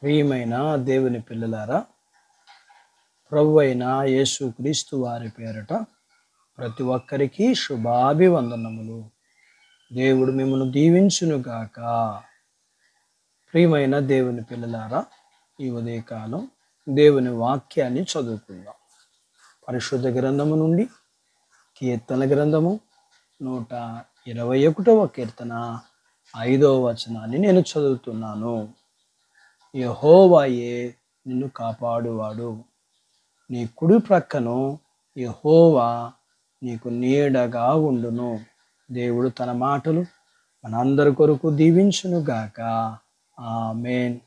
ప్రియమైన దేవుని పిల్లలారా, ప్రభువైన యేసుక్రీస్తు వారి పేరట ప్రతి ఒక్కరికి శుభాభివందనములు. దేవుడు మిమ్మల్ని దీవించునుగాక. ప్రియమైన దేవుని పిల్లలారా, ఈ ఉదయకాలం దేవుని వాక్యాన్ని చదువుకుందాం. పరిశుద్ధ గ్రంథము నుండి కీర్తన గ్రంథము 121వ కీర్తన 5వ వచనాన్ని నేను చదువుతున్నాను. యెహోవాయే నిన్ను కాపాడువాడు, నీ కుడి ప్రక్కను యెహోవా నీకు నీడగా ఉండును. దేవుడు తన మాటలు మనందరి కొరకు దీవించునుగాక. ఆమేన్.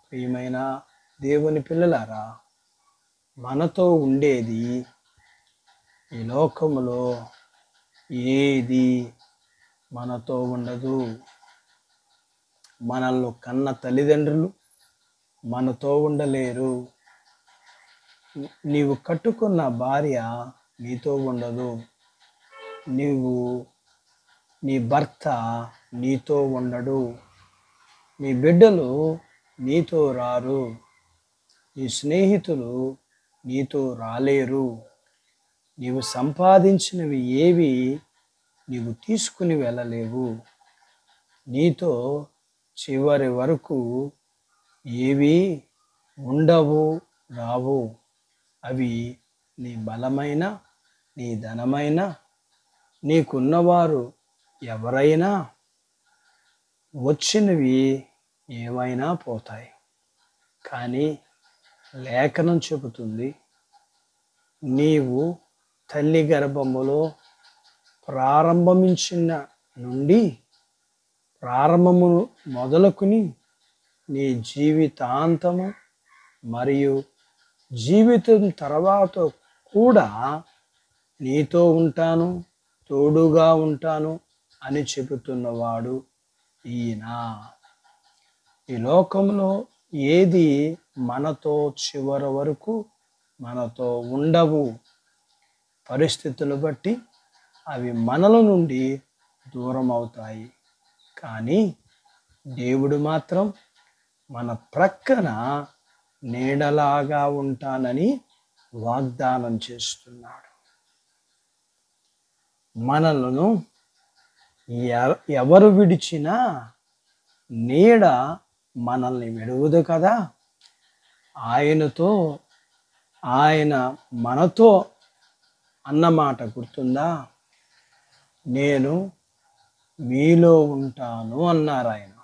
ప్రియమైన దేవుని పిల్లలారా, మనతో ఉండేది ఈ లోకములో ఏది మనతో ఉండదు. మనల్ని కన్న తల్లిదండ్రులు మనతో ఉండలేరు. నీవు కట్టుకున్న భార్య నీతో ఉండదు. నీ భర్త నీతో ఉండడు. నీ బిడ్డలు నీతో రారు. నీ స్నేహితులు నీతో రాలేరు. నీవు సంపాదించినవి ఏవి నీవు తీసుకుని వెళ్ళలేవు. నీతో చివరి వరకు ఏవి ఉండవు, రావు. అవి నీ బలమైన, నీ ధనమైన, నీకున్నవారు ఎవరైనా, వచ్చినవి ఏమైనా పోతాయి. కానీ లేఖనం చెబుతుంది, నీవు తల్లి గర్భములో ప్రారంభము మొదలుకుని నీ జీవితాంతము మరియు జీవితం తర్వాత కూడా నీతో ఉంటాను, తోడుగా ఉంటాను అని చెబుతున్నవాడు ఈయన. ఈ లోకంలో ఏది మనతో చివరి వరకు మనతో ఉండవు. పరిస్థితులు బట్టి అవి మనల నుండి దూరం అవుతాయి. కానీ దేవుడు మాత్రం మన ప్రక్కన నీడలాగా ఉంటానని వాగ్దానం చేస్తున్నాడు. మనలను ఎవరు విడిచినా నీడ మనల్ని విడువదు కదా. ఆయన మనతో అన్నమాట గుర్తుందా? నేను మీలో ఉంటాను అన్నారు ఆయన.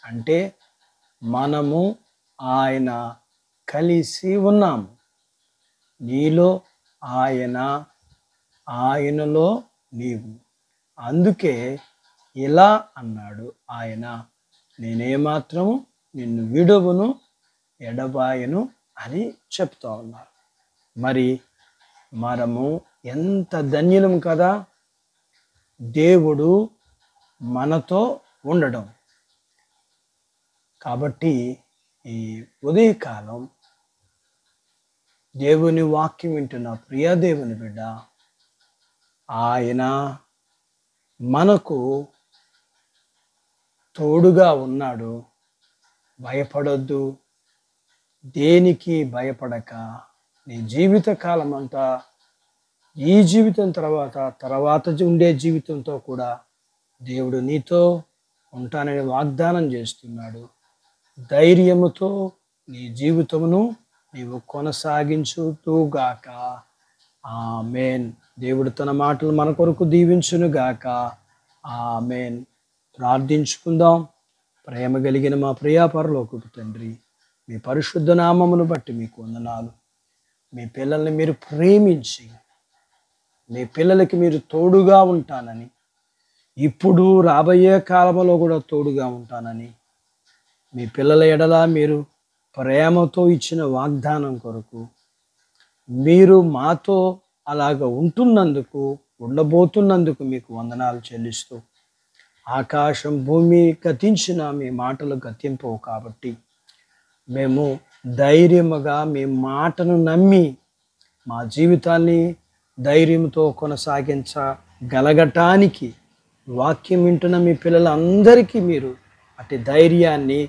అంటే మనము ఆయన కలిసి ఉన్నాము. నీలో ఆయన, ఆయనలో నీవు. అందుకే ఇలా అన్నాడు ఆయన, నేనేమాత్రము నిన్ను విడువను, ఎడబాయను అని చెప్తా ఉన్నారు. మరి మనము ఎంత ధన్యులం కదా, దేవుడు మనతో ఉండడం. కాబట్టి ఈ ఉదయకాలం దేవుని వాక్యం వింటున్న ప్రియ దేవుని బిడ్డ, ఆయన మనకు తోడుగా ఉన్నాడు. భయపడొద్దు. దేనికి భయపడక నీ జీవితకాలం అంతా, ఈ జీవితం తర్వాత ఉండే జీవితంతో కూడా దేవుడు నీతో ఉంటానని వాగ్దానం చేస్తున్నాడు. ధైర్యముతో నీ జీవితమును నీవు కొనసాగించుతూగాక. ఆమేన్. దేవుడు తన మాటలు మన కొరకు దీవించునుగాక. ఆమేన్. ప్రార్థించుకుందాం. ప్రేమ కలిగిన మా ప్రియ పరలోకపు తండ్రి, మీ పరిశుద్ధ నామమును బట్టి మీకు వందనాలు. మీ పిల్లల్ని మీరు ప్రేమించి, మీ పిల్లలకి మీరు తోడుగా ఉంటానని, ఇప్పుడు రాబోయే కాలంలో కూడా తోడుగా ఉంటానని, మీ పిల్లల ఎడల మీరు ప్రేమతో ఇచ్చిన వాగ్దానం కొరకు మీరు మాతో అలాగ ఉంటున్నందుకు, ఉండబోతున్నందుకు మీకు వందనాలు చెల్లిస్తూ, ఆకాశం భూమి గతించిన మీ మాటలు గతింపవు కాబట్టి మేము ధైర్యముగా మీ మాటను నమ్మి మా జీవితాన్ని ధైర్యంతో కొనసాగించగలగటానికి వాక్యం వింటున్న మీ పిల్లలందరికీ మీరు అట్టి ధైర్యాన్ని,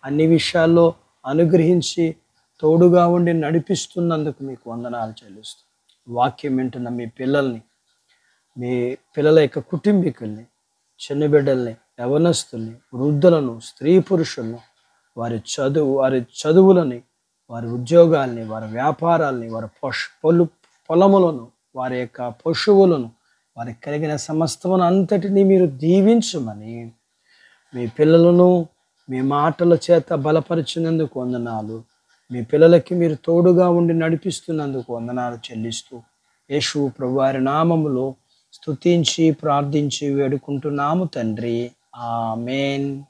అన్ని విషయాల్లో అనుగ్రహించి తోడుగా ఉండి నడిపిస్తున్నందుకు మీకు వందనాలు చెల్లిస్తూ వాక్యం వింటున్న మీ పిల్లల్ని, మీ పిల్లల యొక్క కుటుంబీకుల్ని, చిన్న బిడ్డల్ని, యవనస్తుల్ని, వృద్ధులను, స్త్రీ పురుషులను, వారి చదువులని, వారి ఉద్యోగాల్ని, వారి వ్యాపారాల్ని, వారి పొలములను, వారి యొక్క పశువులను, వారికి కలిగిన సమస్తమును అంతటినీ మీరు దీవించమని మీ పిల్లలను మీ మాటల చేత బలపరిచినందుకు వందనాలు. మీ పిల్లలకి మీరు తోడుగా ఉండి నడిపిస్తున్నందుకు వందనాలు చెల్లిస్తూ యేసు ప్రభువారి నామములో స్తుతించి ప్రార్థించి వేడుకుంటున్నాము తండ్రి. ఆమేన్.